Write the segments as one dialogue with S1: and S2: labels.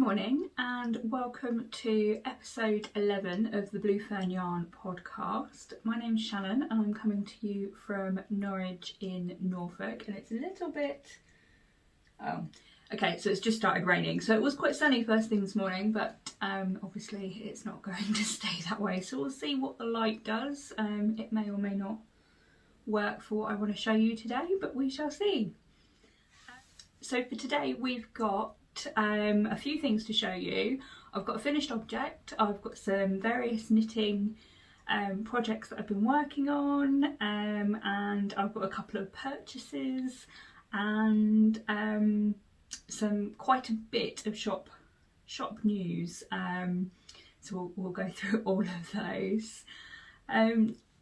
S1: morning and welcome to episode 11 of the Blue Fern Yarn podcast. My name's Shannon and I'm coming to you from Norwich in Norfolk, and it's a little bit... okay, so it's just started raining, so it was quite sunny first thing this morning, but obviously it's not going to stay that way, so we'll see what the light does. It may or may not work for what I want to show you today, but we shall see. So for today we've got a few things to show you. I've got a finished object, I've got some various knitting projects that I've been working on, and I've got a couple of purchases and quite a bit of shop news, so we'll go through all of those.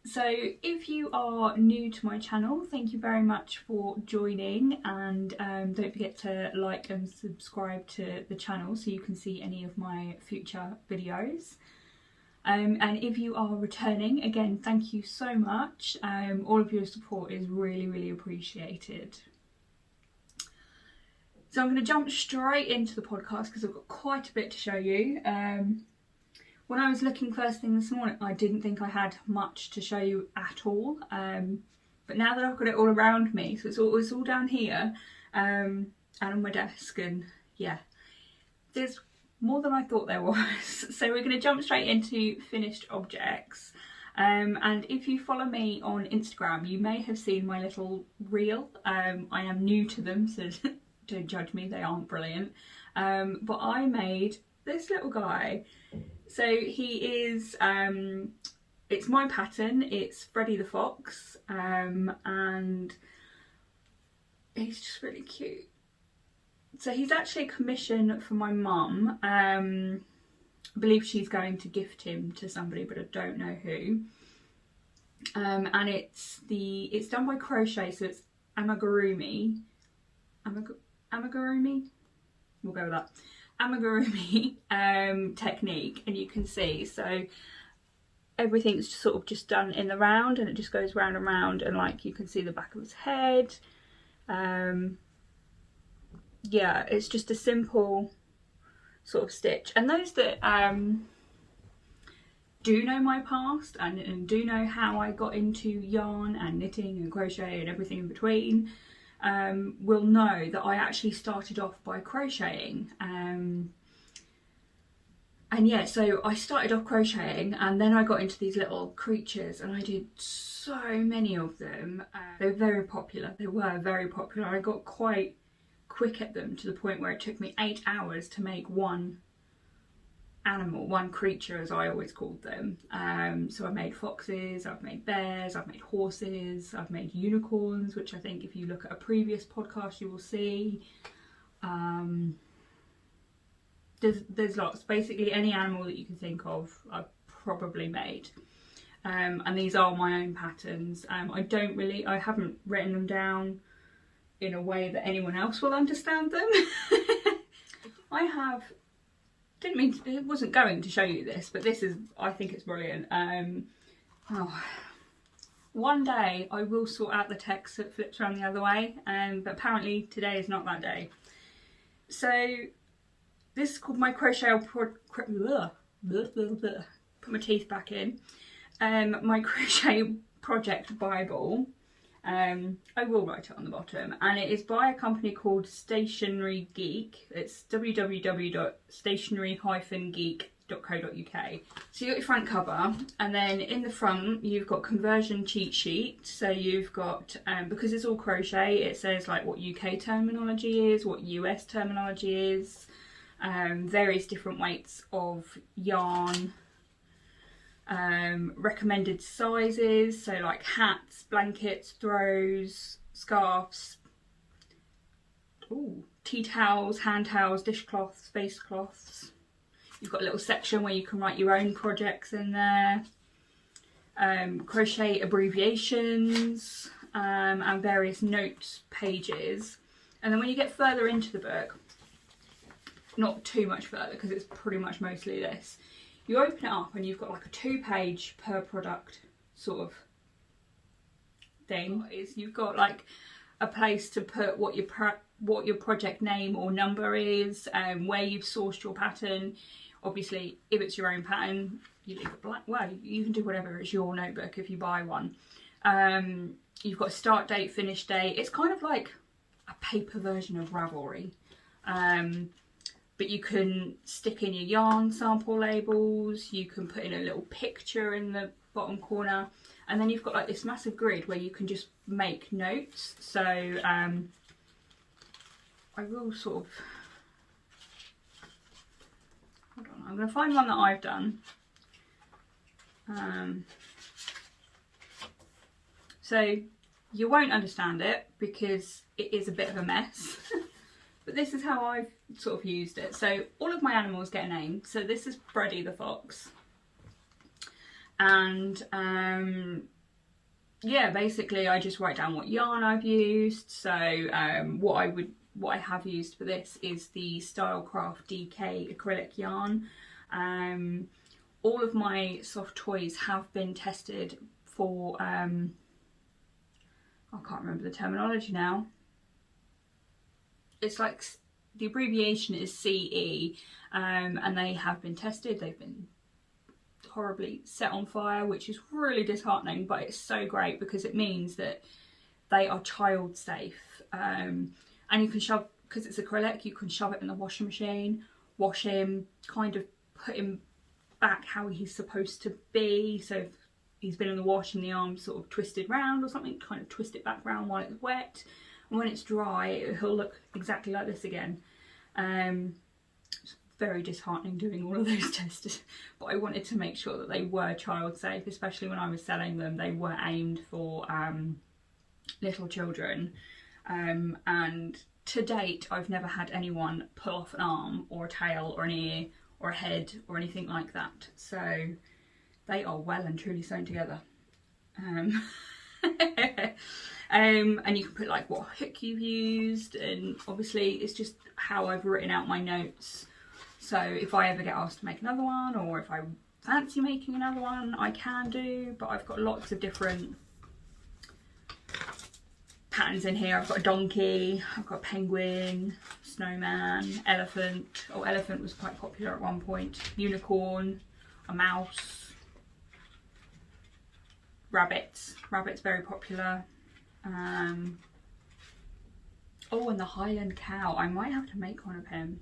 S1: So if you are new to my channel, thank you very much for joining, and don't forget to like and subscribe to the channel so you can see any of my future videos. And if you are returning, again, thank you so much. All of your support is really appreciated. So I'm going to jump straight into the podcast because I've got quite a bit to show you. When I was looking first thing this morning, I didn't think I had much to show you at all. But now that I've got it all around me, so it's all down here and on my desk, and yeah, there's more than I thought there was. So we're going to jump straight into finished objects. And if you follow me on Instagram, you may have seen my little reel. I am new to them, so don't judge me, they aren't brilliant. But I made this little guy. So he is, it's my pattern, it's Freddy the Fox, and he's just really cute. So he's actually a commission for my mum. I believe she's going to gift him to somebody, but I don't know who. And it's done by crochet, so it's amigurumi. Amigurumi? We'll go with that. Amigurumi technique, and you can see, so everything's sort of just done in the round, and it just goes round and round, and like you can see the back of his head. Yeah, it's just a simple sort of stitch, and those that do know my past and do know how I got into yarn and knitting and crochet and everything in between, will know that I actually started off by crocheting. And yeah, so I started off crocheting and then I got into these little creatures, and I did so many of them. They were very popular. I got quite quick at them, to the point where it took me 8 hours to make one animal, one creature as I always called them. So I made foxes, I've made bears, I've made horses, I've made unicorns, which I think if you look at a previous podcast you will see. There's lots. Basically any animal that you can think of I've probably made. And these are my own patterns. I haven't written them down in a way that anyone else will understand them. It wasn't going to show you this, but I think it's brilliant. One day I will sort out the text that flips around the other way, but apparently today is not that day. So this is called my put my teeth back in. My crochet project Bible. I will write it on the bottom, and it is by a company called Stationery Geek. It's www.stationery-geek.co.uk. So you got your front cover, and then in the front you've got conversion cheat sheet. So you've got, because it's all crochet, it says like what UK terminology is, what US terminology is, various different weights of yarn, recommended sizes, so like hats, blankets, throws, scarves, tea towels, hand towels, dishcloths, face cloths. You've got a little section where you can write your own projects in there, crochet abbreviations, and various notes pages. And then when you get further into the book, not too much further because it's pretty much mostly this, you open it up and you've got like a 2-page per product sort of thing. You've got like a place to put what your project name or number is, where you've sourced your pattern. Obviously, if it's your own pattern, you leave it blank. Well, you can do whatever. It's your notebook if you buy one. You've got start date, finish date. It's kind of like a paper version of Ravelry. But you can stick in your yarn sample labels. You can put in a little picture in the bottom corner. And then you've got like this massive grid where you can just make notes. So I will sort of, hold on, I'm going to find one that I've done. So you won't understand it because it is a bit of a mess. But this is how I've sort of used it. So all of my animals get a name. So this is Freddy the Fox. And yeah, basically I just write down what yarn I've used. So what I have used for this is the Stylecraft DK acrylic yarn. All of my soft toys have been tested for I can't remember the terminology now. It's like the abbreviation is CE, and they have been tested. They've been horribly set on fire, which is really disheartening, but it's so great because it means that they are child safe. And you can shove, because it's acrylic, you can shove it in the washing machine, wash him, kind of put him back how he's supposed to be. So if he's been in the wash and the arm's sort of twisted round or something, kind of twist it back round while it's wet. And when it's dry, he'll look exactly like this again. It's very disheartening doing all of those tests, but I wanted to make sure that they were child safe, especially when I was selling them. They were aimed for little children, and to date I've never had anyone pull off an arm or a tail or an ear or a head or anything like that. So they are well and truly sewn together. And you can put like what hook you've used, and obviously it's just how I've written out my notes. So if I ever get asked to make another one, or if I fancy making another one, I can do, but I've got lots of different patterns in here. I've got a donkey, I've got a penguin, snowman, elephant. Oh, elephant was quite popular at one point. Unicorn, a mouse, rabbits. Rabbit's very popular. Oh, and the Highland cow. I might have to make one of him.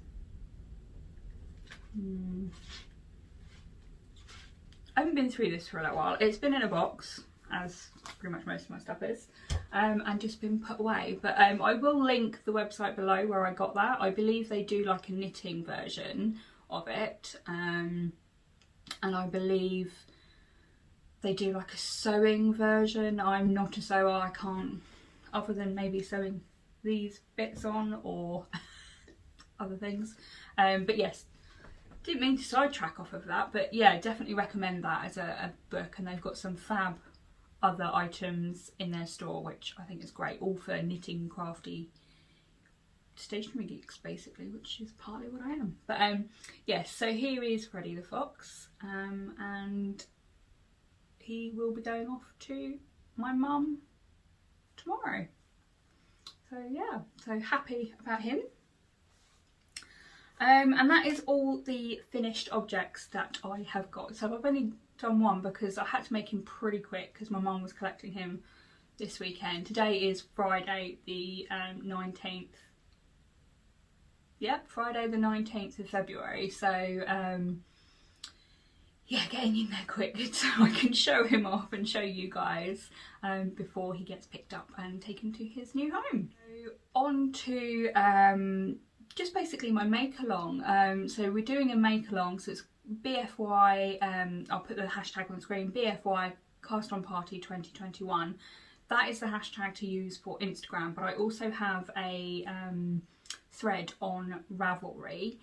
S1: I haven't been through this for a little while. It's been in a box, as pretty much most of my stuff is, and just been put away. But I will link the website below where I got that. I believe they do like a knitting version of it, and I believe they do like a sewing version. I'm not a sewer, I can't, other than maybe sewing these bits on or other things. But yes, didn't mean to sidetrack off of that, but yeah, definitely recommend that as a book. And they've got some fab other items in their store, which I think is great, all for knitting, crafty, stationery geeks basically, which is partly what I am. But yes, so here is Freddy the Fox, and he will be going off to my mum tomorrow. So yeah, so happy about him. And that is all the finished objects that I have got. So I've only done one because I had to make him pretty quick because my mum was collecting him this weekend. Today is Friday the 19th. Yep, Friday the 19th of February. So yeah, getting in there quick so I can show him off and show you guys before he gets picked up and taken to his new home. So on to just basically my make along. So we're doing a make along, so it's BFY, I'll put the hashtag on the screen, BFY Cast On Party 2021. That is the hashtag to use for Instagram, but I also have a thread on Ravelry.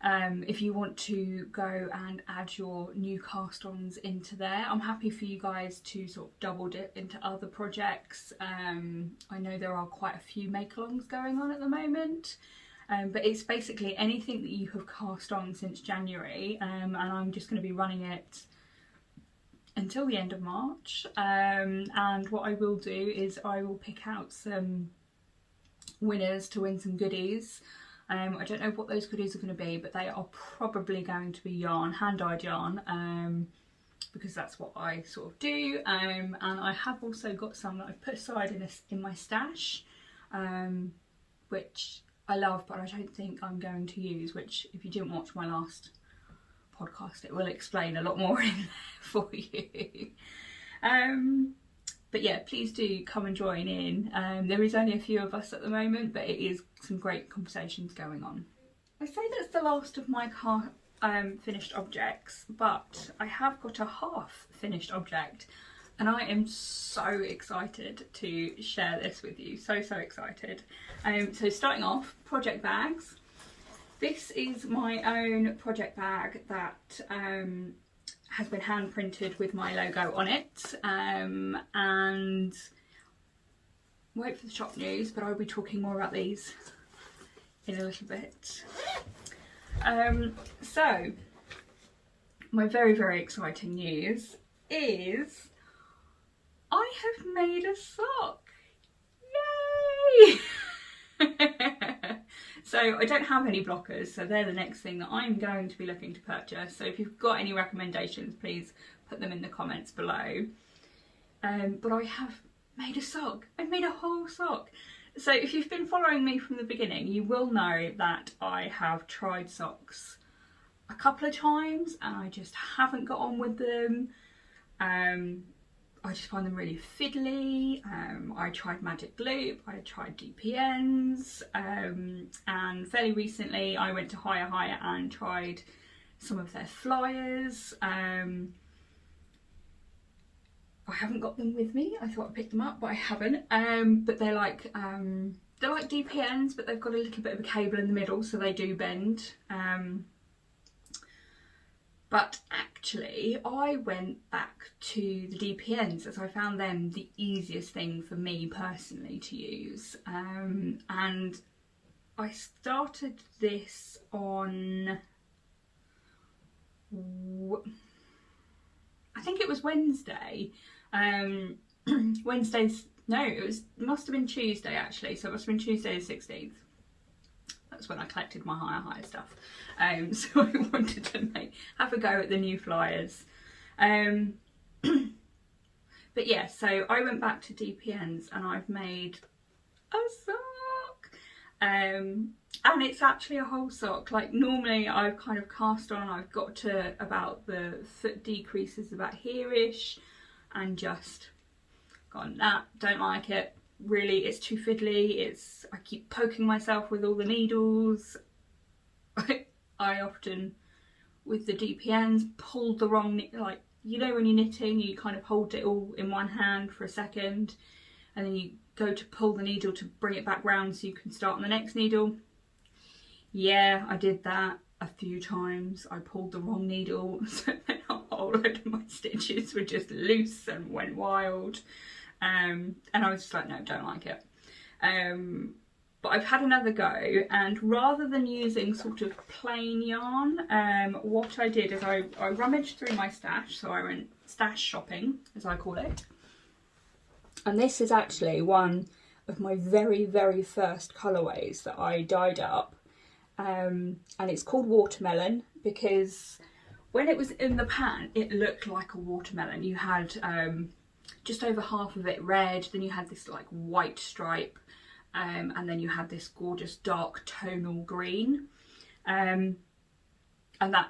S1: If you want to go and add your new cast-ons into there. I'm happy for you guys to sort of double dip into other projects. I know there are quite a few make-alongs going on at the moment, but it's basically anything that you have cast on since January, and I'm just going to be running it until the end of March. And what I will do is I will pick out some winners to win some goodies. I don't know what those goodies are going to be, but they are probably going to be yarn, hand-dyed yarn, because that's what I sort of do. And I have also got some that I've put aside in my stash, which I love, but I don't think I'm going to use, which if you didn't watch my last podcast, it will explain a lot more in there for you. But yeah, please do come and join in. There is only a few of us at the moment, but it is some great conversations going on. I say that's the last of my finished objects, but I have got a half finished object, and I am so excited to share this with you. So excited. So starting off, project bags. This is my own project bag that has been hand printed with my logo on it, and wait for the shop news, but I'll be talking more about these in a little bit. So my very exciting news is I have made a sock. Yay! So I don't have any blockers, so they're the next thing that I'm going to be looking to purchase. So if you've got any recommendations, please put them in the comments below. But I have made a sock. I've made a whole sock. So if you've been following me from the beginning, you will know that I have tried socks a couple of times and I just haven't got on with them. I just find them really fiddly. I tried Magic Loop, I tried DPNs, and fairly recently I went to Higher and tried some of their flyers. I haven't got them with me. I thought I picked them up, but I haven't. But they're like DPNs, but they've got a little bit of a cable in the middle, so they do bend. But actually, I went back to the DPNs as I found them the easiest thing for me personally to use. And I started this on, I think it was Wednesday. It must have been Tuesday actually, so it must have been Tuesday the 16th. That's when I collected my higher stuff. So I wanted to have a go at the new flyers. But yeah, so I went back to DPNs and I've made a sock. And it's actually a whole sock. Like normally I've kind of cast on, I've got to about the foot decreases about here-ish and just gone, nah, don't like it. Really, it's too fiddly. I keep poking myself with all the needles. I often, with the DPNs, pulled the wrong, like, you know when you're knitting, you kind of hold it all in one hand for a second, and then you go to pull the needle to bring it back round so you can start on the next needle. Yeah, I did that a few times. I pulled the wrong needle, so then a whole load of my stitches were just loose and went wild. And I was just like, no, don't like it. But I've had another go, and rather than using sort of plain yarn, what I did is I rummaged through my stash, so I went stash shopping, as I call it. And this is actually one of my very first colourways that I dyed up. And it's called Watermelon, because when it was in the pan, it looked like a watermelon. You had just over half of it red, then you had this like white stripe, and then you had this gorgeous dark tonal green, and that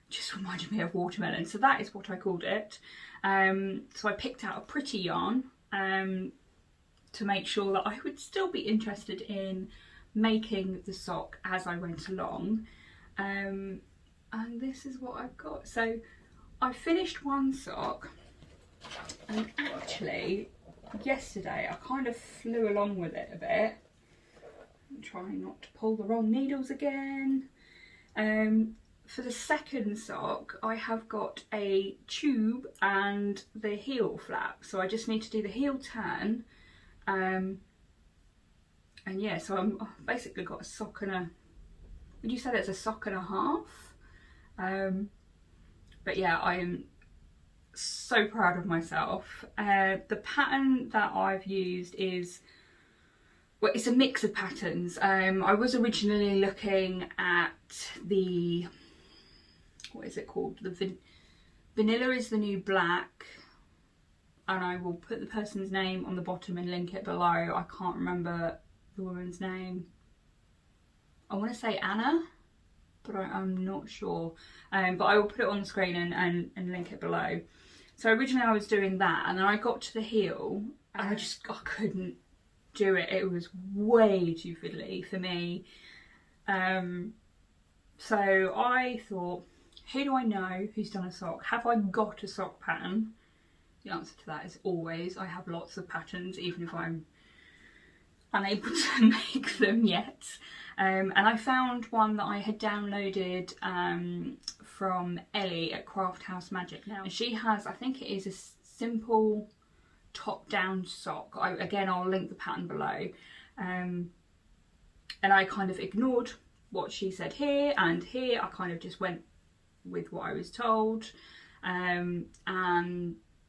S1: just reminded me of watermelon, so that is what I called it. So I picked out a pretty yarn to make sure that I would still be interested in making the sock as I went along, and this is what I've got. So I finished one sock, and actually yesterday I kind of flew along with it a bit. I'm trying not to pull the wrong needles again. For the second sock I have got a tube and the heel flap, so I just need to do the heel turn, and yeah, so I've basically got a sock and a, would you say that's a sock and a half? But yeah, I am so proud of myself. The pattern that I've used is, well, it's a mix of patterns. I was originally looking at the, what is it called? The Vanilla is the New Black, and I will put the person's name on the bottom and link it below. I can't remember the woman's name. I want to say Anna, but I'm not sure. But I will put it on the screen and link it below. So originally I was doing that, and then I got to the heel and I couldn't do it. It was way too fiddly for me. So I thought, who do I know who's done a sock? Have I got a sock pattern? The answer to that is always. I have lots of patterns, even if I'm unable to make them yet. And I found one that I had downloaded from Ellie at Craft House Magic now. And she has, I think it is a simple top-down sock. Again, I'll link the pattern below. And I kind of ignored what she said here and here. I kind of just went with what I was told. And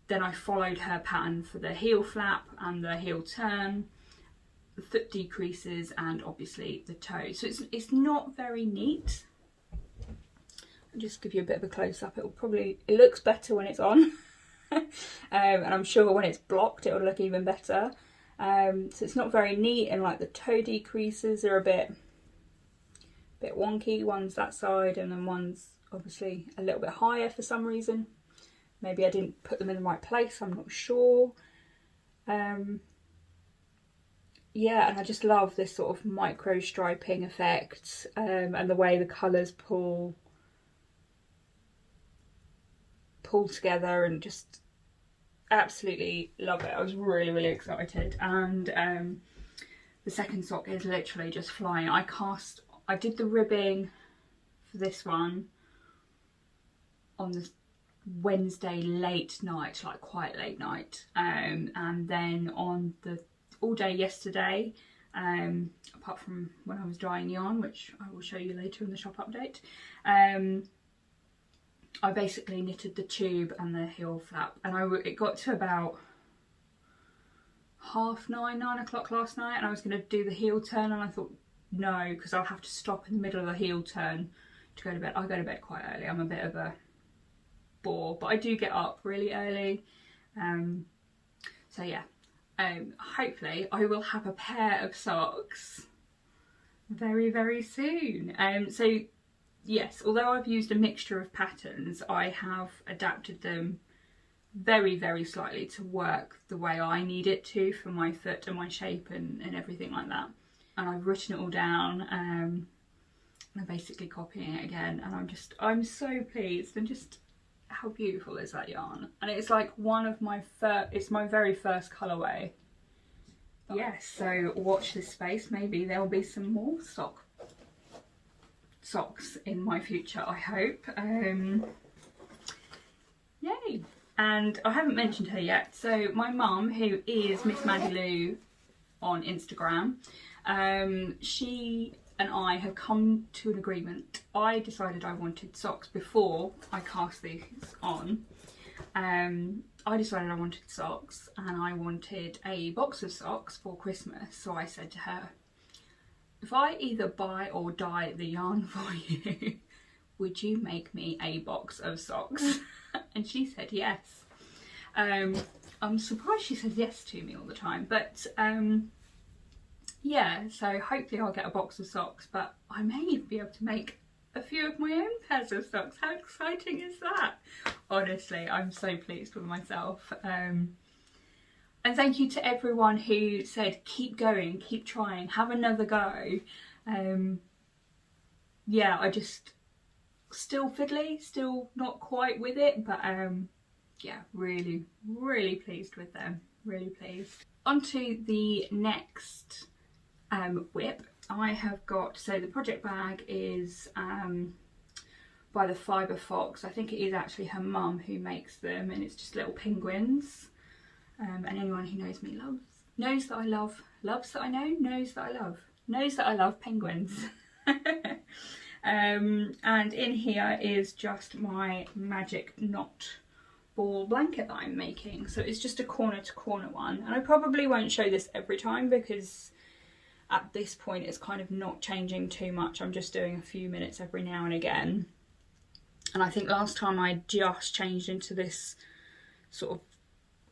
S1: then I followed her pattern for the heel flap and the heel turn, the foot decreases, and obviously the toe. So it's not very neat. I'll just give you a bit of a close-up. It looks better when it's on. And I'm sure when it's blocked it'll look even better. So it's not very neat, and like the toe decreases are a bit wonky. One's that side and then one's obviously a little bit higher for some reason. Maybe I didn't put them in the right place, I'm not sure. Yeah, and I just love this sort of micro striping effect, and the way the colours pull together, and just absolutely love it. I was really, really excited. And the second sock is literally just flying. I did the ribbing for this one on the Wednesday late night, like quite late night, and then on the all day yesterday, apart from when I was drying yarn, which I will show you later in the shop update. I basically knitted the tube and the heel flap, and it got to about 9 o'clock last night, and I was going to do the heel turn, and I thought no, because I'll have to stop in the middle of the heel turn to go to bed. I go to bed quite early. I'm a bit of a bore, but I do get up really early. So yeah, hopefully I will have a pair of socks very, very soon. So yes, although I've used a mixture of patterns, I have adapted them very, very slightly to work the way I need it to for my foot and my shape and everything like that. And I've written it all down, and I'm basically copying it again, and I'm so pleased. And just how beautiful is that yarn? And it's like it's my very first colourway. Yes, so watch this space. Maybe there'll be some more socks in my future, I hope. Yay! And I haven't mentioned her yet. So my mum, who is Miss Maddie Lou on Instagram, she and I have come to an agreement. I decided I wanted socks before I cast these on. I decided I wanted socks, and I wanted a box of socks for Christmas. So I said to her, if I either buy or dye the yarn for you, would you make me a box of socks? And she said yes. I'm surprised she says yes to me all the time, but yeah, so hopefully I'll get a box of socks, but I may even be able to make a few of my own pairs of socks. How exciting is that? Honestly, I'm so pleased with myself. And thank you to everyone who said keep going, keep trying, have another go. Yeah, I just still fiddly, still not quite with it, but yeah, really, really pleased with them, really pleased. On to the next whip. I have got, so the project bag is by the Fibre Fox. I think it is actually her mum who makes them, and it's just little penguins. And anyone who knows me knows that I love penguins. And in here is just my magic Knotball blanket that I'm making. So it's just a corner to corner one, and I probably won't show this every time because at this point it's kind of not changing too much. I'm just doing a few minutes every now and again. And I think last time I just changed into this sort of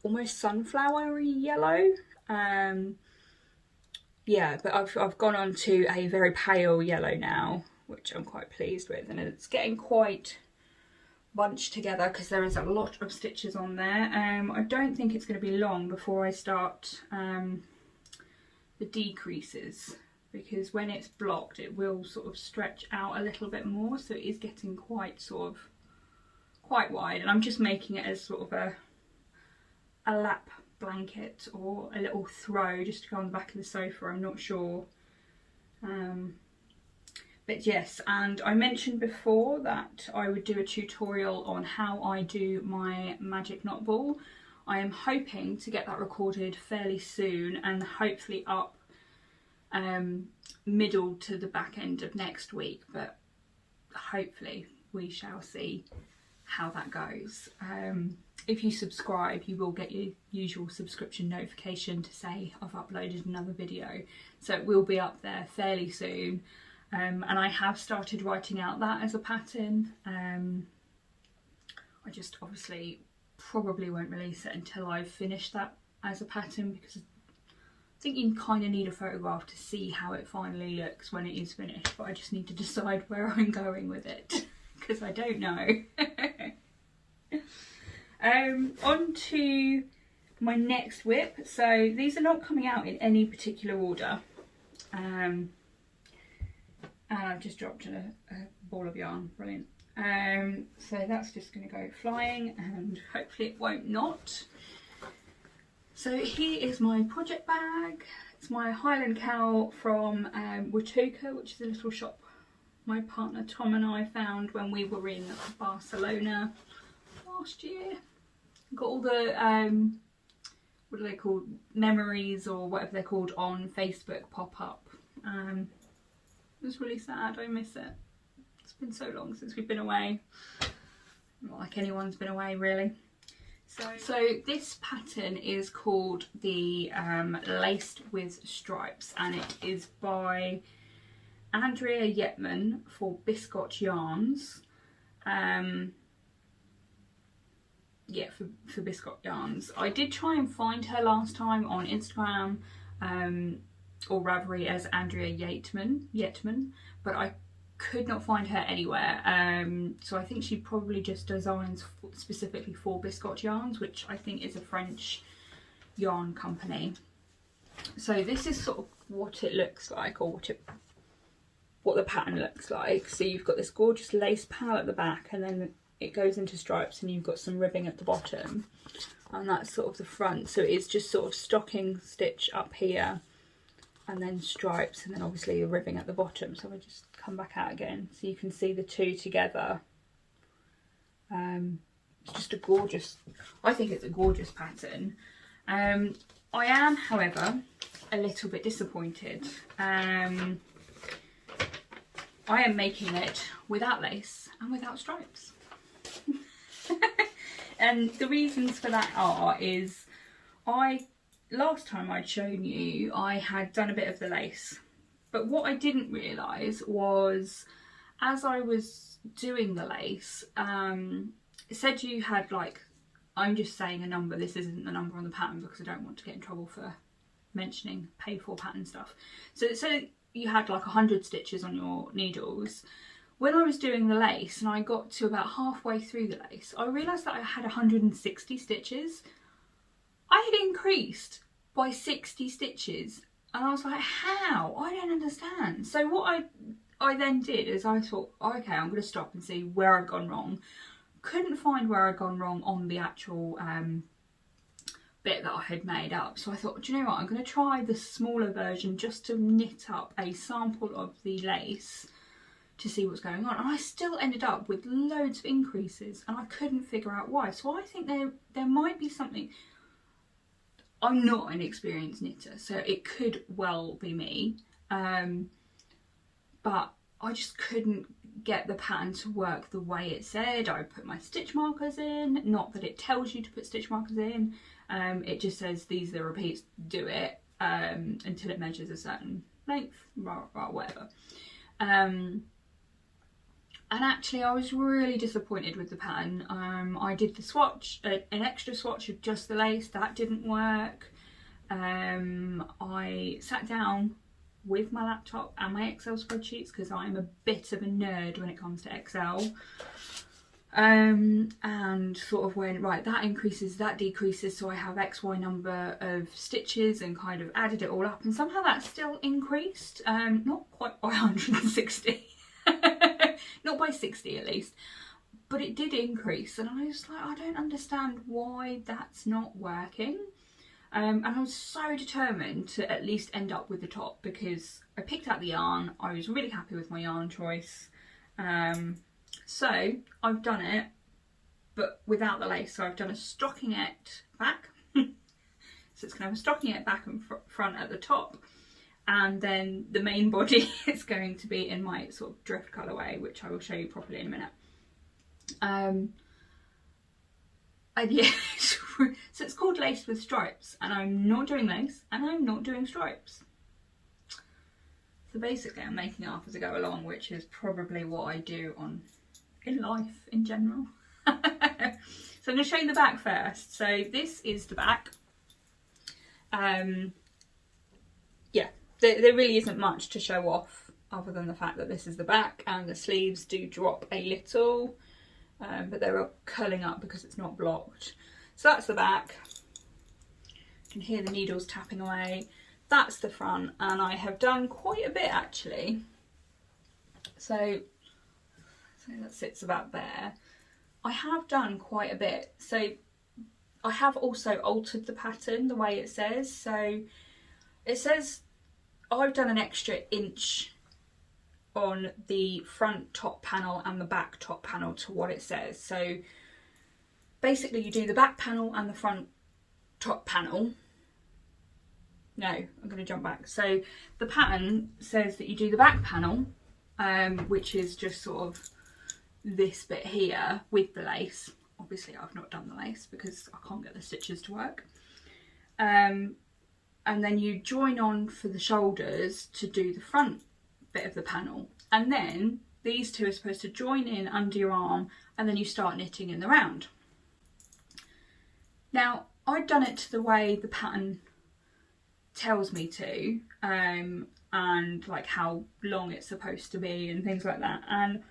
S1: almost sunflowery yellow. Yeah, but I've gone on to a very pale yellow now, which I'm quite pleased with, and it's getting quite bunched together because there is a lot of stitches on there. I don't think it's going to be long before I start the decreases, because when it's blocked it will sort of stretch out a little bit more, so it is getting quite wide, and I'm just making it as sort of a lap blanket or a little throw just to go on the back of the sofa. I'm not sure. But yes, and I mentioned before that I would do a tutorial on how I do my magic knot ball. I am hoping to get that recorded fairly soon and hopefully up middle to the back end of next week, but hopefully we shall see how that goes. If you subscribe, you will get your usual subscription notification to say I've uploaded another video, so it will be up there fairly soon. And I have started writing out that as a pattern. I just obviously probably won't release it until I've finished that as a pattern, because I think you kind of need a photograph to see how it finally looks when it is finished, but I just need to decide where I'm going with it because I don't know. On to my next whip. So these are not coming out in any particular order. And I've just dropped a ball of yarn, brilliant. So that's just going to go flying and hopefully it won't knot. So here is my project bag. It's my Highland cowl from Watuka, which is a little shop my partner Tom and I found when we were in Barcelona last year. Got all the, what are they called, memories or whatever they're called on Facebook pop up. It was really sad, I miss it. It's been so long since we've been away. Not like anyone's been away really. So this pattern is called the Laced with Stripes, and it is by Andrea Yetman for Biscotte yarns. Yeah, for Biscotte yarns. I did try and find her last time on Instagram or Ravelry as Andrea Yetman, but I could not find her anywhere. So I think she probably just designs specifically for Biscotte yarns, which I think is a French yarn company. So this is sort of what it looks like, or what the pattern looks like. So you've got this gorgeous lace panel at the back, and then it goes into stripes, and you've got some ribbing at the bottom, and that's sort of the front. So it's just sort of stocking stitch up here, and then stripes, and then obviously a ribbing at the bottom. So I just come back out again so you can see the two together. It's just a gorgeous, I think it's a gorgeous pattern. I am, however, a little bit disappointed. I am making it without lace and without stripes. And the reasons for that is last time I'd shown you I had done a bit of the lace, but what I didn't realise was as I was doing the lace, it said you had, like, I'm just saying a number, this isn't the number on the pattern because I don't want to get in trouble for mentioning paid for pattern stuff. So it said you had like 100 stitches on your needles. When I was doing the lace and I got to about halfway through the lace, I realised that I had 160 stitches. I had increased by 60 stitches, and I was like, how? I don't understand. So what I then did is I thought, okay, I'm going to stop and see where I've gone wrong. Couldn't find where I'd gone wrong on the actual bit that I had made up. So I thought, do you know what, I'm going to try the smaller version just to knit up a sample of the lace to see what's going on. And I still ended up with loads of increases, and I couldn't figure out why. So I think there might be something. I'm not an experienced knitter, so it could well be me, but I just couldn't get the pattern to work the way it said. I put my stitch markers in, not that it tells you to put stitch markers in, it just says these are the repeats, do it until it measures a certain length, whatever. And actually I was really disappointed with the pattern. I did the swatch, an extra swatch of just the lace, that didn't work. I sat down with my laptop and my Excel spreadsheets because I'm a bit of a nerd when it comes to Excel. And sort of went, right, that increases, that decreases, so I have XY number of stitches, and kind of added it all up, and somehow that still increased, not quite by 160, not by 60 at least, but it did increase, and I was like, I don't understand why that's not working. And I was so determined to at least end up with the top, because I picked out the yarn, I was really happy with my yarn choice. So I've done it, but without the lace. So I've done a stockingette back. So it's going to have a stockingette back and front at the top. And then the main body is going to be in my sort of drift colourway, which I will show you properly in a minute. And yeah, so it's called Lace with Stripes. And I'm not doing lace, and I'm not doing stripes. So basically I'm making it up as I go along, which is probably what I do in life in general. So I'm going to show you the back first. So this is the back. Yeah, there really isn't much to show off other than the fact that this is the back, and the sleeves do drop a little, but they're curling up because it's not blocked. So that's the back. You can hear the needles tapping away. That's the front, and I have done quite a bit actually. So that sits about there. I have done quite a bit. So I have also altered the pattern the way it says. So it says I've done an extra inch on the front top panel and the back top panel to what it says. So basically you do the back panel and the front top panel. No, I'm going to jump back. So the pattern says that you do the back panel, which is just sort of this bit here with the lace. Obviously I've not done the lace because I can't get the stitches to work. And then you join on for the shoulders to do the front bit of the panel. And then these two are supposed to join in under your arm, and then you start knitting in the round. Now, I'd done it the way the pattern tells me to, and like how long it's supposed to be and things like that. And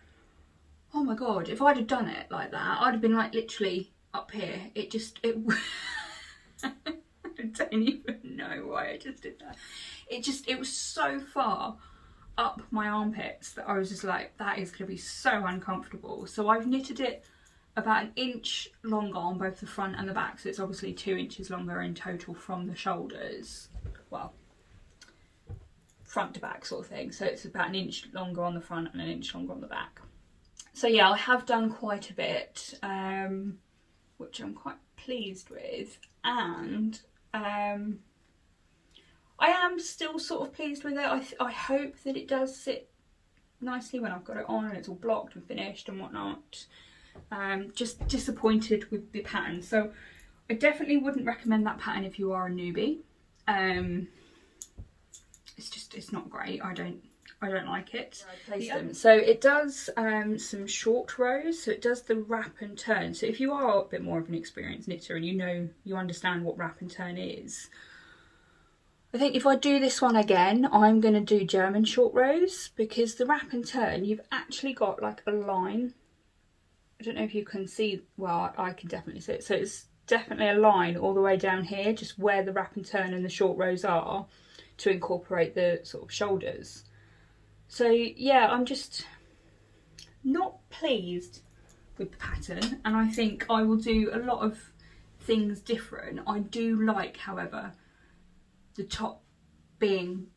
S1: oh my god, if I'd have done it like that, I'd have been like literally up here. I don't even know why I just did that. It was so far up my armpits that I was just like, that is going to be so uncomfortable. So I've knitted it about 1 inch longer on both the front and the back. So it's obviously 2 inches longer in total from the shoulders. Well, front to back sort of thing. So it's about 1 inch longer on the front and 1 inch longer on the back. So yeah, I have done quite a bit, which I'm quite pleased with, and I am still sort of pleased with it. I hope that it does sit nicely when I've got it on and it's all blocked and finished and whatnot. Just disappointed with the pattern. So I definitely wouldn't recommend that pattern if you are a newbie. It's not great. I don't like it. I place them. So it does some short rows, so it does the wrap and turn. So if you are a bit more of an experienced knitter and you understand what wrap and turn is, I think if I do this one again, I'm going to do German short rows, because the wrap and turn, you've actually got like a line. I don't know if you can see, well, I can definitely see it. So it's definitely a line all the way down here, just where the wrap and turn and the short rows are, to incorporate the sort of shoulders. So yeah, I'm just not pleased with the pattern, and I think I will do a lot of things different. I do like, however, the top being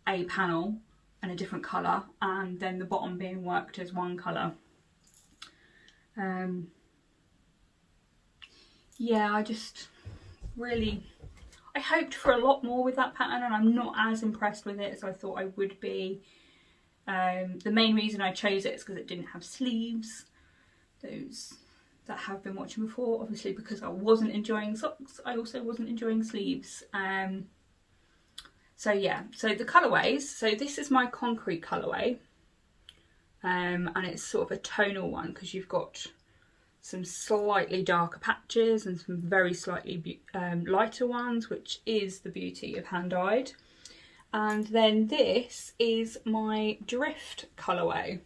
S1: a panel and a different colour, and then the bottom being worked as one colour. Yeah, I just really, I hoped for a lot more with that pattern, and I'm not as impressed with it as I thought I would be. The main reason I chose it is because it didn't have sleeves. Those that have been watching before, obviously, because I wasn't enjoying socks, I also wasn't enjoying sleeves. So yeah, so the colourways, so this is my concrete colourway, and it's sort of a tonal one because you've got some slightly darker patches and some very slightly lighter ones, which is the beauty of hand-dyed. And then this is my drift colourway,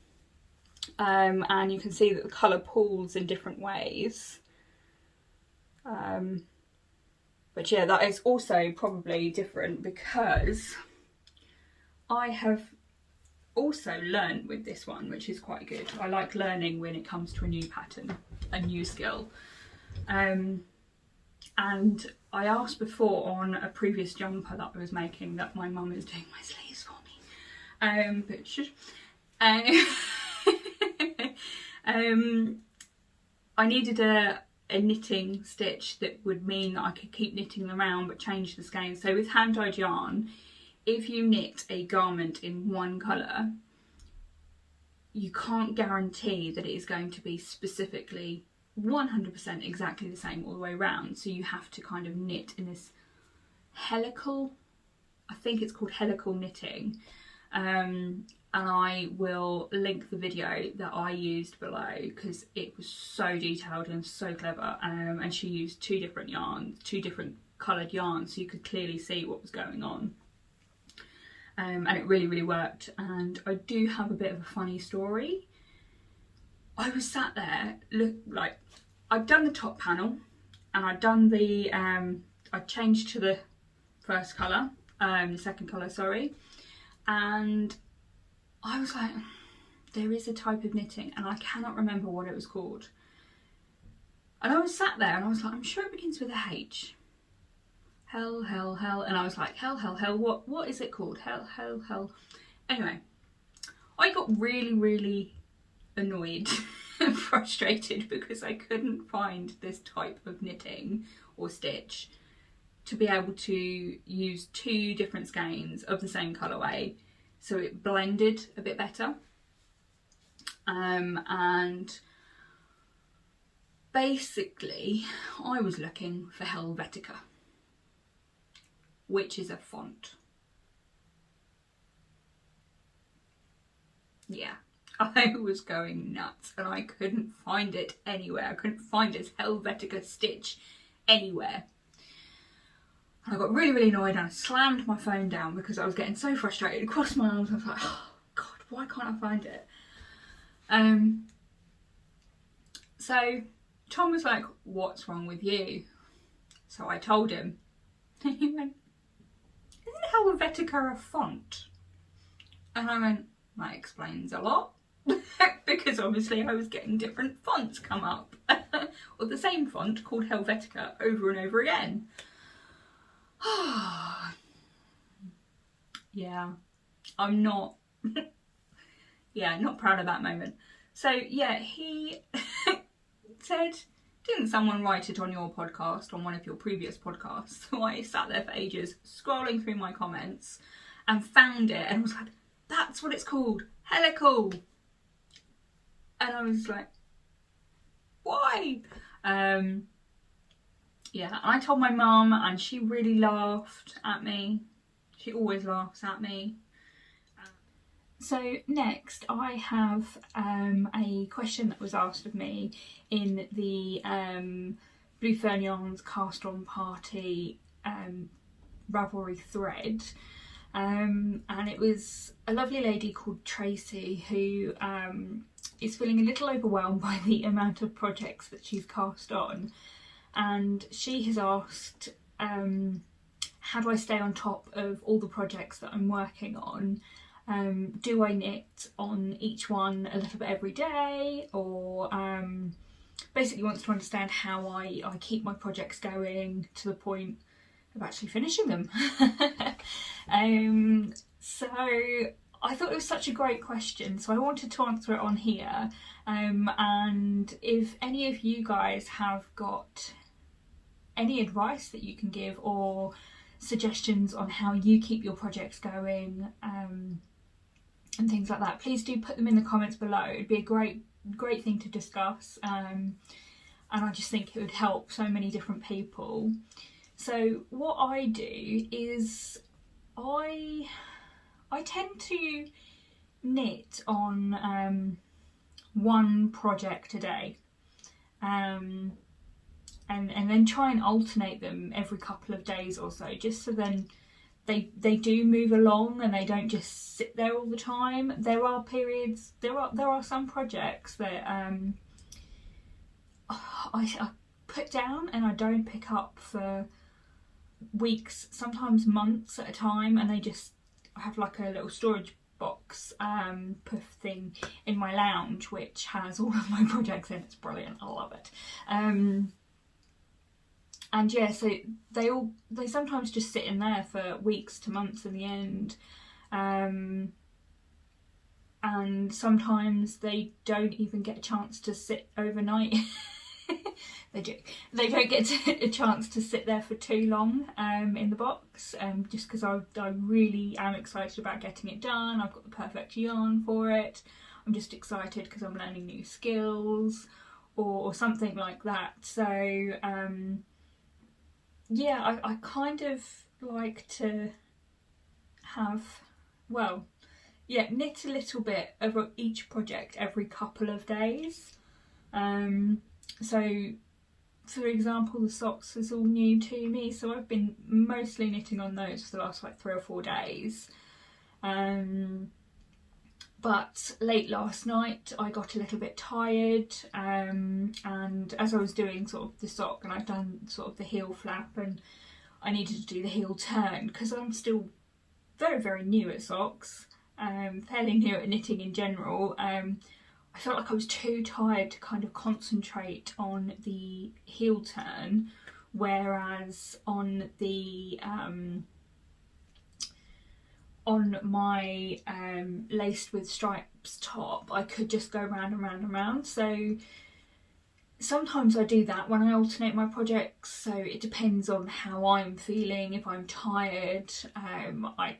S1: and you can see that the colour pools in different ways. But yeah, that is also probably different because I have also learned with this one, which is quite good. I like learning when it comes to a new pattern, a new skill. And I asked before on a previous jumper that I was making that my mum is doing my sleeves for me. But I needed a knitting stitch that would mean that I could keep knitting them around but change the skein. So with hand-dyed yarn, if you knit a garment in one colour, you can't guarantee that it is going to be specifically 100% exactly the same all the way around. So you have to kind of knit in this helical, I think it's called helical knitting. And I will link the video that I used below because it was so detailed and so clever. And she used two different yarns, two different coloured yarns, so you could clearly see what was going on. And it really, really worked. And I do have a bit of a funny story. I was sat there, I'd done the top panel and I'd done the, I changed to the first colour, the second colour, sorry. And I was like, there is a type of knitting and I cannot remember what it was called. And I was sat there and I was like, I'm sure it begins with a H. Hell. And I was like, hell, what is it called? Hell. Anyway, I got really, really annoyed and frustrated because I couldn't find this type of knitting or stitch to be able to use two different skeins of the same colourway so it blended a bit better. And basically I was looking for Helvetica, which is a font. Yeah, I was going nuts and I couldn't find it anywhere. I couldn't find this Helvetica stitch anywhere. And I got really, really annoyed and I slammed my phone down because I was getting so frustrated. Across my arms, I was like, oh God, why can't I find it? So Tom was like, what's wrong with you? So I told him. He went, isn't Helvetica a font? And I went, that explains a lot. Because obviously I was getting different fonts come up. Or the same font called Helvetica over and over again. Yeah, I'm not, not proud of that moment. So yeah, he said, didn't someone write it on your podcast, on one of your previous podcasts? So I sat there for ages scrolling through my comments and found it and was like, that's what it's called, helical. And I was like, why? Yeah, and I told my mum and she really laughed at me. She always laughs at me. So next I have a question that was asked of me in the Blue Fern Yarns Cast On Party Ravelry thread. And it was a lovely lady called Tracy who is feeling a little overwhelmed by the amount of projects that she's cast on. And she has asked, how do I stay on top of all the projects that I'm working on? Do I knit on each one a little bit every day? Or basically wants to understand how I keep my projects going to the point of actually finishing them. So I thought it was such a great question, so I wanted to answer it on here. And if any of you guys have got any advice that you can give or suggestions on how you keep your projects going and things like that, please do put them in the comments below. It'd be a great thing to discuss, and I just think it would help so many different people. So what I do is I tend to knit on one project a day, and then try and alternate them every couple of days or so, just so then they do move along and they don't just sit there all the time. There are periods, there are some projects that I put down and I don't pick up for weeks, sometimes months at a time, and I have like a little storage box puff thing in my lounge which has all of my projects in. It's brilliant, I love it. And yeah, so they sometimes just sit in there for weeks to months in the end, and sometimes they don't even get a chance to sit overnight. They don't get a chance to sit there for too long in the box, just because I really am excited about getting it done. I've got the perfect yarn for it. I'm just excited because I'm learning new skills or something like that. So yeah, I kind of like to have, well, yeah, knit a little bit of each project every couple of days. So for example, the socks is all new to me, so I've been mostly knitting on those for the last like 3 or 4 days. But late last night I got a little bit tired, and as I was doing sort of the sock, and I've done sort of the heel flap, and I needed to do the heel turn because I'm still very, very new at socks, fairly new at knitting in general. I felt like I was too tired to kind of concentrate on the heel turn, whereas on the on my laced with stripes top I could just go round and round and round. So sometimes I do that when I alternate my projects, so it depends on how I'm feeling. If I'm tired, I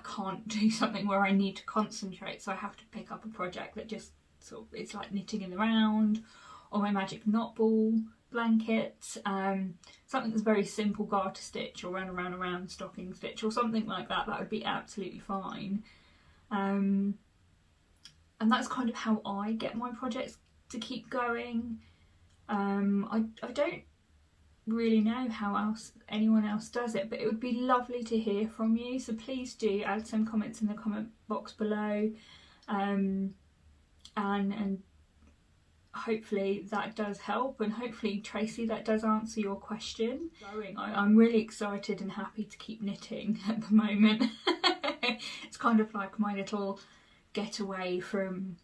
S1: can't do something where I need to concentrate, so I have to pick up a project that just sort of, it's like knitting in the round, or my magic Knotball blanket, something that's very simple garter stitch or round and round and round stocking stitch or something like that. That would be absolutely fine. And that's kind of how I get my projects to keep going. I don't really know how anyone else does it, but it would be lovely to hear from you, so please do add some comments in the comment box below, and hopefully that does help, and hopefully Tracy, that does answer your question. I'm really excited and happy to keep knitting at the moment. It's kind of like my little getaway from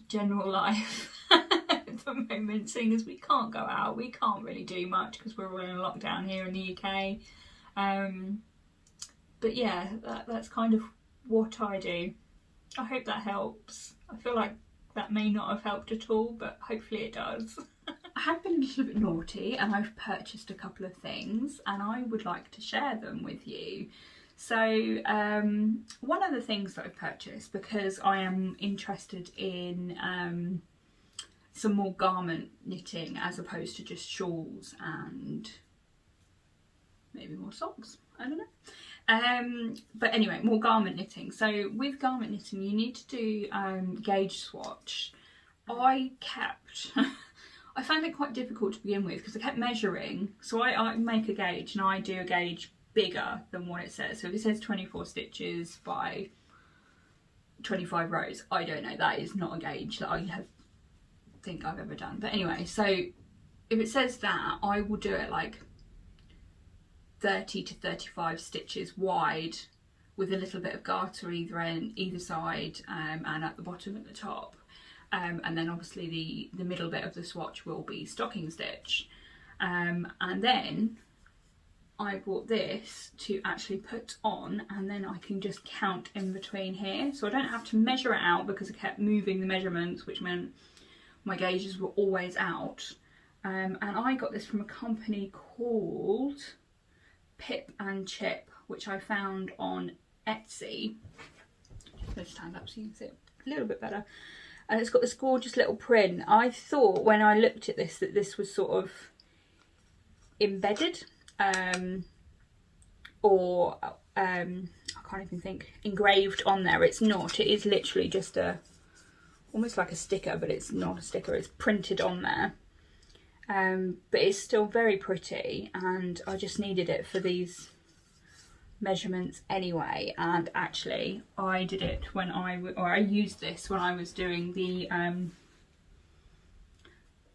S1: general life at the moment, seeing as we can't go out, we can't really do much because we're all in a lockdown here in the UK. But yeah, that's kind of what I do. I hope that helps. I feel like that may not have helped at all, but hopefully it does. I have been a little bit naughty and I've purchased a couple of things and I would like to share them with you. So one of the things that I've purchased, because I am interested in some more garment knitting as opposed to just shawls and maybe more socks, I don't know. But anyway, more garment knitting. So with garment knitting you need to do gauge swatch. I found it quite difficult to begin with because I kept measuring. So I make a gauge and I do a gauge bigger than what it says. So if it says 24 stitches by 25 rows, I don't know, that is not a gauge that I think I've ever done. But anyway, so if it says that, I will do it like 30 to 35 stitches wide with a little bit of garter either side, and at the bottom at the top, and then obviously the middle bit of the swatch will be stocking stitch, and then I bought this to actually put on, and then I can just count in between here, so I don't have to measure it out because I kept moving the measurements, which meant my gauges were always out. And I got this from a company called Pip Chip, which I found on Etsy. Just going to stand up so you can see it a little bit better. And it's got this gorgeous little print. I thought when I looked at this that this was sort of embedded, or I can't even think, engraved on there. It's not, it is literally just almost like a sticker, but it's not a sticker, it's printed on there. But it's still very pretty, and I just needed it for these measurements anyway. And actually I did it when I used this when I was doing the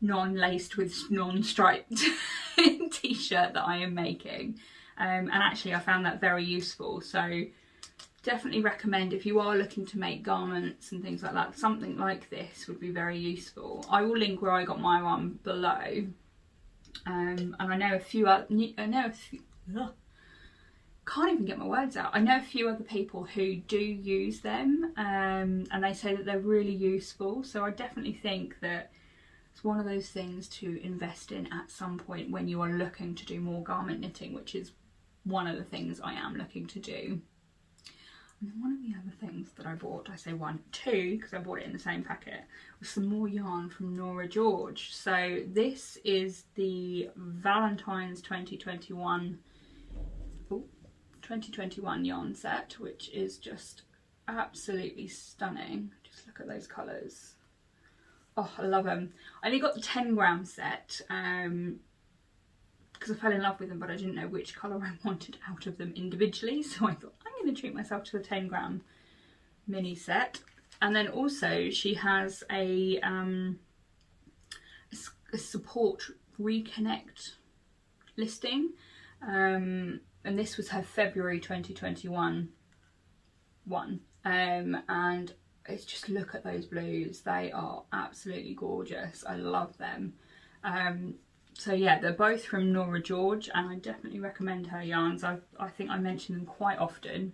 S1: non-laced with non-striped t-shirt that I am making, and actually I found that very useful. So definitely recommend, if you are looking to make garments and things like that, something like this would be very useful. I will link where I got my one below, and I know a few can't even get my words out. I know a few other people who do use them, and they say that they're really useful. So I definitely think that it's one of those things to invest in at some point when you are looking to do more garment knitting, which is one of the things I am looking to do. And one of the other things that I bought, I say one, two, because I bought it in the same packet, was some more yarn from Norah George. So this is the Valentine's 2021 yarn set, which is just absolutely stunning. Just look at those colours. Oh, I love them. I only got the 10 gram set because I fell in love with them, but I didn't know which colour I wanted out of them individually, so I thought I'm going to treat myself to the 10 gram mini set. And then also she has a support Reconnect listing, and this was her February 2021 one, and it's just, look at those blues, they are absolutely gorgeous. I love them. So yeah, they're both from Norah George, and I definitely recommend her yarns. I think I mention them quite often,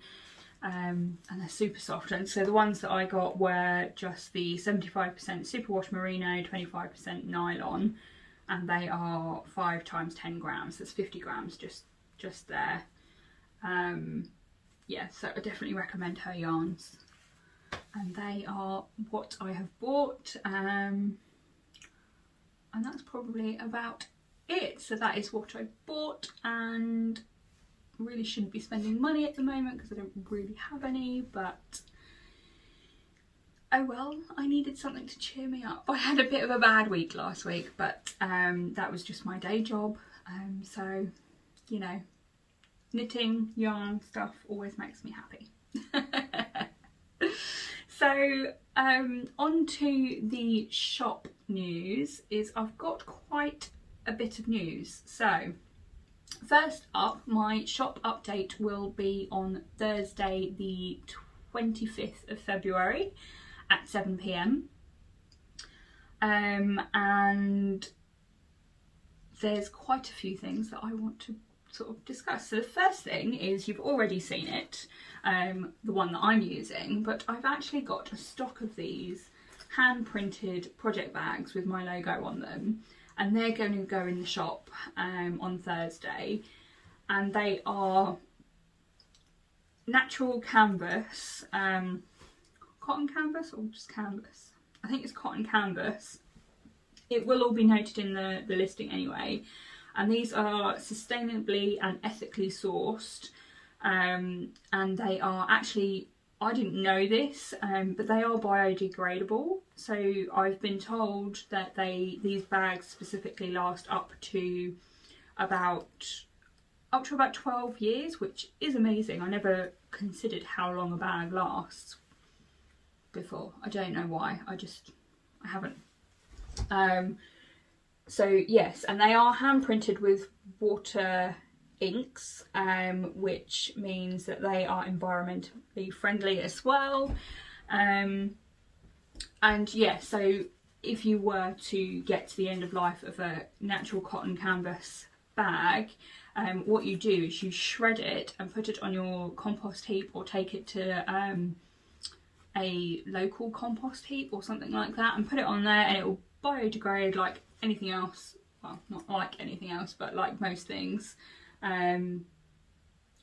S1: and they're super soft. And so the ones that I got were just the 75% superwash merino, 25% nylon, and they are 5 times 10 grams. That's 50 grams just there. Yeah, so I definitely recommend her yarns, and they are what I have bought, and that's probably about it. So that is what I bought, and really shouldn't be spending money at the moment because I don't really have any, but oh well, I needed something to cheer me up. I had a bit of a bad week last week, but that was just my day job, so you know, knitting, yarn stuff always makes me happy. So on to the shop news. I've got quite a bit of news. So first up, my shop update will be on Thursday the 25th of February at 7 PM, and there's quite a few things that I want to sort of discuss. So the first thing is, you've already seen it, the one that I'm using, but I've actually got a stock of these hand printed project bags with my logo on them, and they're going to go in the shop on Thursday, and they are natural canvas, cotton canvas or just canvas? I think it's cotton canvas. It will all be noted in the listing anyway. And these are sustainably and ethically sourced, and they are actually, I didn't know this, but they are biodegradable. So I've been told that these bags specifically last up to about 12 years, which is amazing. I never considered how long a bag lasts before. I don't know why, I haven't. So yes, and they are hand printed with water inks, which means that they are environmentally friendly as well. And yeah, so if you were to get to the end of life of a natural cotton canvas bag, what you do is you shred it and put it on your compost heap, or take it to a local compost heap or something like that, and put it on there, and it will biodegrade like anything else. Well, not like anything else, but like most things. And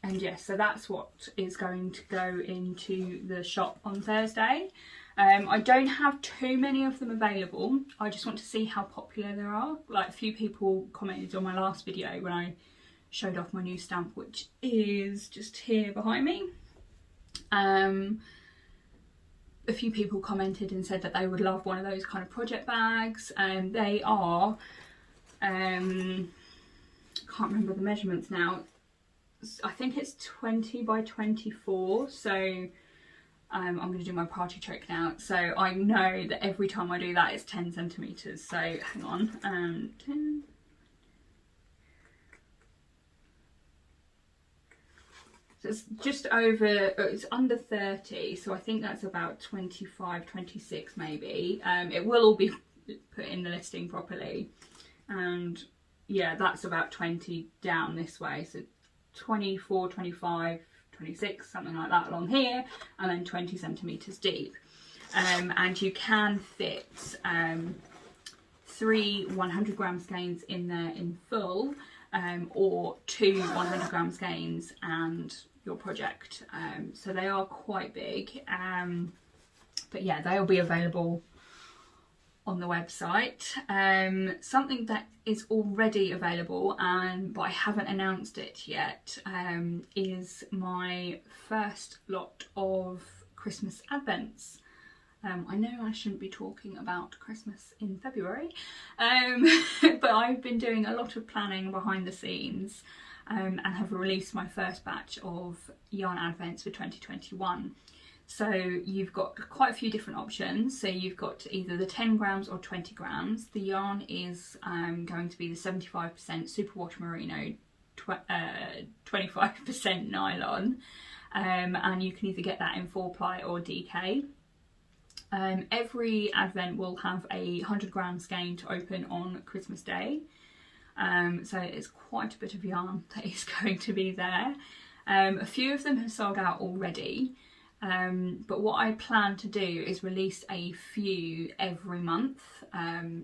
S1: yes, so that's what is going to go into the shop on Thursday. I don't have too many of them available. I just want to see how popular they are. Like, a few people commented on my last video when I showed off my new stamp, which is just here behind me. A few people commented and said that they would love one of those kind of project bags. They are, can't remember the measurements now, I think it's 20 by 24, so I'm going to do my party trick now. So I know that every time I do that it's 10 centimetres, so hang on, 10. So it's just over, it's under 30, so I think that's about 25, 26 maybe. It will all be put in the listing properly. And yeah, that's about 20 down this way. So 24, 25, 26, something like that along here, and then 20 centimetres deep. And you can fit 3 100-gram skeins in there in full, or 2 100-gram skeins and your project. So they are quite big, but yeah, they'll be available on the website. Something that is already available, but I haven't announced it yet, is my first lot of Christmas advents. I know I shouldn't be talking about Christmas in February, but I've been doing a lot of planning behind the scenes, and have released my first batch of yarn advents for 2021. So you've got quite a few different options. So you've got either the 10 grams or 20 grams. The yarn is going to be the 75% superwash merino, 25% nylon, and you can either get that in 4-ply or DK. Every advent will have a 100-gram skein to open on Christmas Day. So it's quite a bit of yarn that is going to be there. A few of them have sold out already, but what I plan to do is release a few every month,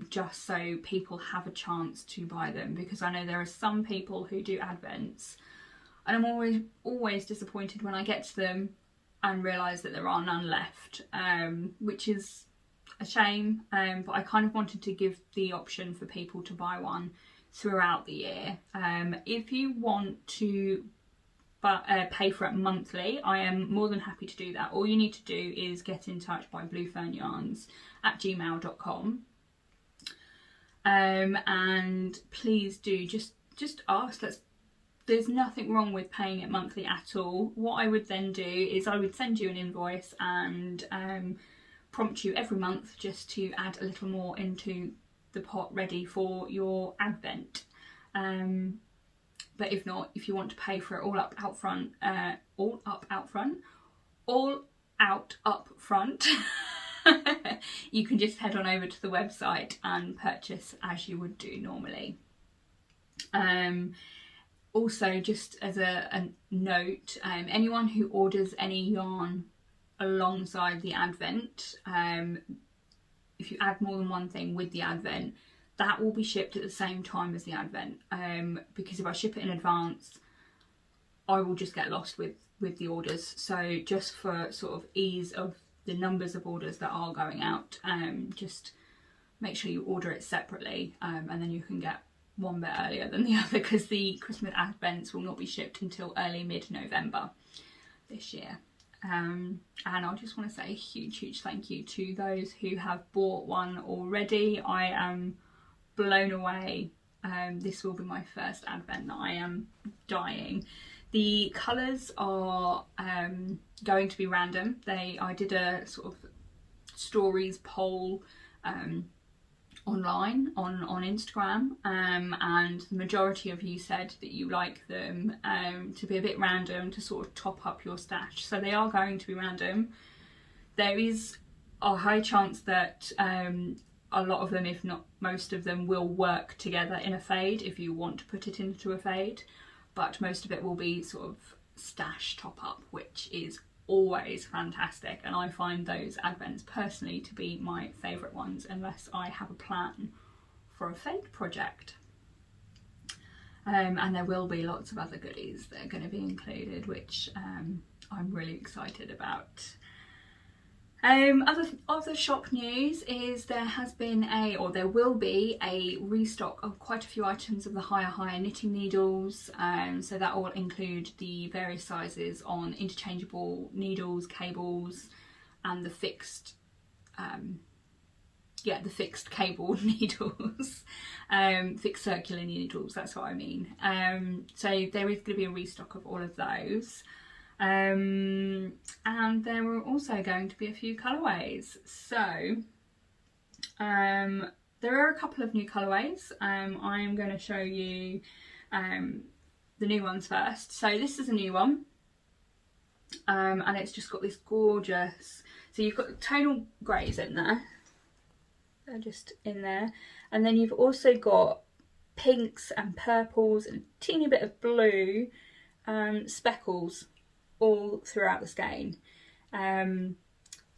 S1: just so people have a chance to buy them, because I know there are some people who do advents and I'm always disappointed when I get to them and realise that there are none left, which is a shame, but I kind of wanted to give the option for people to buy one throughout the year. If you want to pay for it monthly, I am more than happy to do that. All you need to do is get in touch by bluefernyarns@gmail.com, and please do just ask. There's nothing wrong with paying it monthly at all. What I would then do is I would send you an invoice and prompt you every month just to add a little more into the pot ready for your advent. But if not, if you want to pay for it all out up front, you can just head on over to the website and purchase as you would do normally. Also, just as a note, anyone who orders any yarn alongside the advent, if you add more than one thing with the advent, that will be shipped at the same time as the advent, because if I ship it in advance, I will just get lost with the orders. So just for sort of ease of the numbers of orders that are going out, just make sure you order it separately, and then you can get one bit earlier than the other, because the Christmas advents will not be shipped until early mid-November this year. And I just want to say a huge thank you to those who have bought one already. I am blown away. This will be my first advent that I am dying. The colours are going to be random. I did a sort of stories poll online on Instagram, and the majority of you said that you like them to be a bit random, to sort of top up your stash. So they are going to be random. There is a high chance that a lot of them, if not most of them, will work together in a fade if you want to put it into a fade, but most of it will be sort of stash top up, which is always fantastic, and I find those advents personally to be my favourite ones, unless I have a plan for a fade project. And there will be lots of other goodies that are going to be included, which I'm really excited about. Other shop news is there will be a restock of quite a few items of the higher knitting needles. So that will include the various sizes on interchangeable needles, cables, and the fixed cable needles, fixed circular needles, that's what I mean. So there is going to be a restock of all of those. And there are also going to be a few colourways. So there are a couple of new colourways. I'm going to show you the new ones first. So this is a new one, and it's just got this gorgeous, so you've got the tonal greys in there, they're just in there, and then you've also got pinks and purples and a teeny bit of blue speckles all throughout the skein.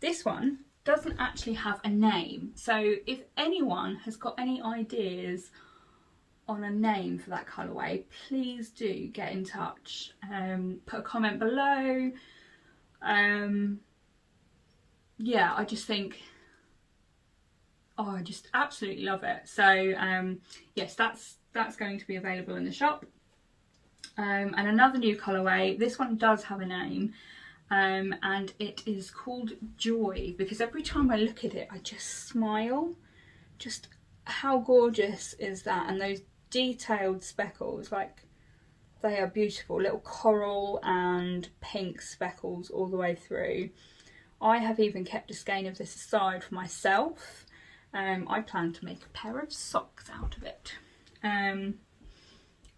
S1: This one doesn't actually have a name, so if anyone has got any ideas on a name for that colourway, please do get in touch. Put a comment below. Yeah, I just think, oh, I just absolutely love it. So yes, that's going to be available in the shop. And another new colourway, this one does have a name, and it is called Joy, because every time I look at it I just smile. Just how gorgeous is that? And those detailed speckles, like, they are beautiful, little coral and pink speckles all the way through. I have even kept a skein of this aside for myself. I plan to make a pair of socks out of it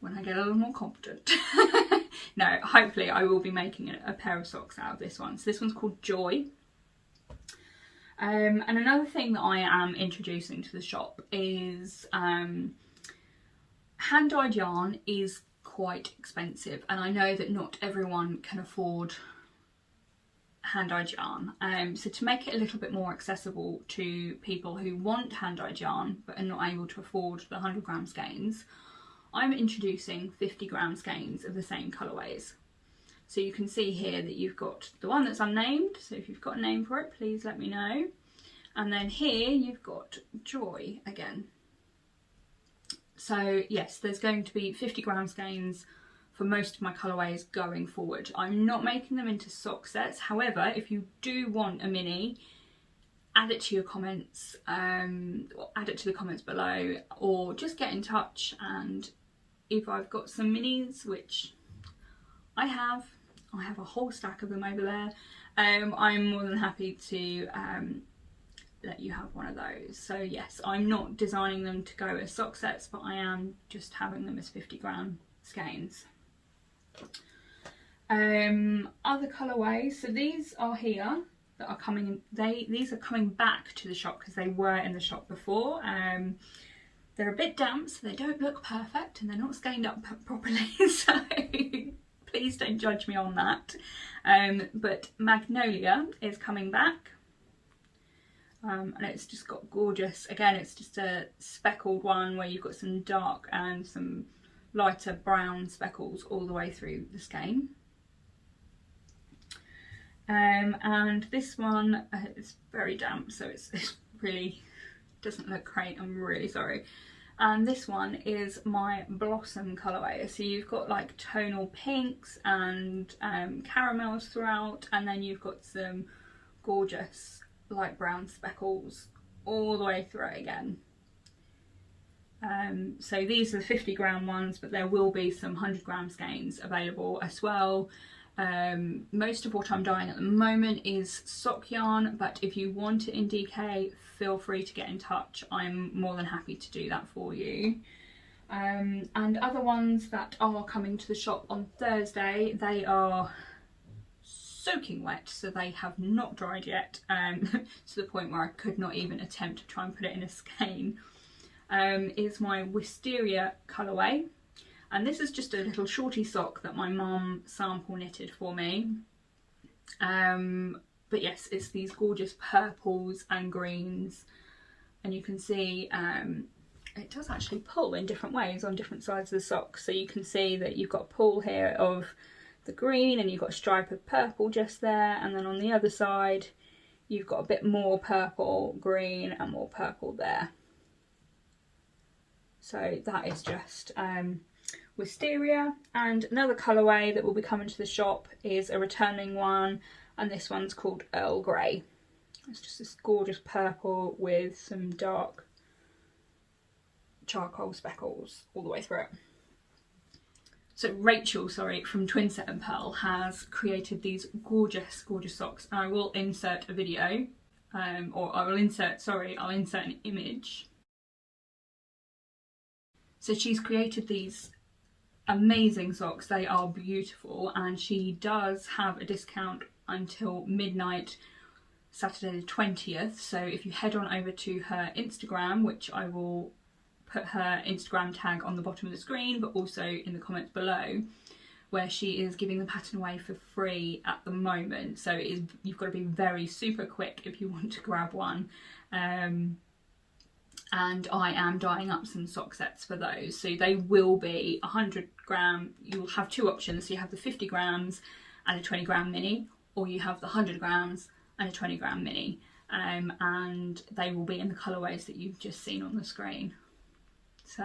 S1: when I get a little more confident. No, hopefully I will be making a pair of socks out of this one. So this one's called Joy. And another thing that I am introducing to the shop is hand-dyed yarn is quite expensive, and I know that not everyone can afford hand-dyed yarn. So to make it a little bit more accessible to people who want hand-dyed yarn but are not able to afford the 100-gram skeins, I'm introducing 50-gram skeins of the same colourways. So you can see here that you've got the one that's unnamed, so if you've got a name for it, please let me know. And then here you've got Joy again. So yes, there's going to be 50-gram skeins for most of my colourways going forward. I'm not making them into sock sets. However, if you do want a mini, add it to your comments, or add it to the comments below, or just get in touch, and if I've got some minis, which I have a whole stack of them over there, I'm more than happy to let you have one of those. So yes, I'm not designing them to go as sock sets, but I am just having them as 50-gram skeins. Other colourways, so these are here that are coming, these are coming back to the shop because they were in the shop before. They're a bit damp, so they don't look perfect, and they're not skeined up properly, so please don't judge me on that. But Magnolia is coming back, and it's just got gorgeous, again, it's just a speckled one where you've got some dark and some lighter brown speckles all the way through the skein. And this one is very damp, so it's really doesn't look great, I'm really sorry. And this one is my Blossom colourway. So you've got like tonal pinks and caramels throughout, and then you've got some gorgeous light brown speckles all the way through it again. So these are the 50-gram ones, but there will be some 100-gram skeins available as well. Most of what I'm dyeing at the moment is sock yarn, but if you want it in DK, feel free to get in touch. I'm more than happy to do that for you. And other ones that are coming to the shop on Thursday, they are soaking wet, so they have not dried yet, to the point where I could not even attempt to try and put it in a skein. Is my Wisteria colourway. And this is just a little shorty sock that my mum sample knitted for me. But yes, it's these gorgeous purples and greens. And you can see it does actually pull in different ways on different sides of the sock. So you can see that you've got a pull here of the green, and you've got a stripe of purple just there. And then on the other side, you've got a bit more purple, green and more purple there. So that is just wisteria. And another colourway that will be coming to the shop is a returning one, and this one's called Earl Grey. It's just this gorgeous purple with some dark charcoal speckles all the way through it. So Rachel, from Twin Set and Pearl has created these gorgeous, gorgeous socks. And I will insert a video, I'll insert an image. So she's created these amazing socks. They are beautiful, and she does have a discount until midnight Saturday the 20th. So if you head on over to her Instagram, which I will put her Instagram tag on the bottom of the screen, but also in the comments below, where she is giving the pattern away for free at the moment. So you've got to be very super quick if you want to grab one. And I am dyeing up some sock sets for those. So they will be 100 gram. You'll have two options. So you have the 50 grams and a 20 gram mini, or you have the 100 grams and a 20 gram mini. And they will be in the colourways that you've just seen on the screen. So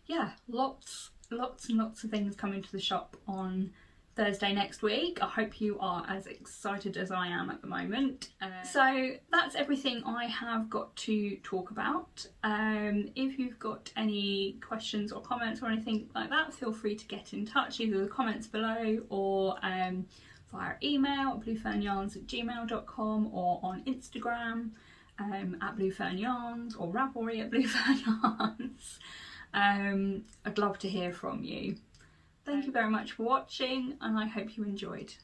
S1: yeah, lots and lots of things coming to the shop on Thursday next week. I hope you are as excited as I am at the moment. So that's everything I have got to talk about. If you've got any questions or comments or anything like that, feel free to get in touch, either the comments below or via email at bluefernyarns@gmail.com, or on Instagram at bluefernyarns, or Ravelry at bluefernyarns. I'd love to hear from you. Thank you very much for watching, and I hope you enjoyed.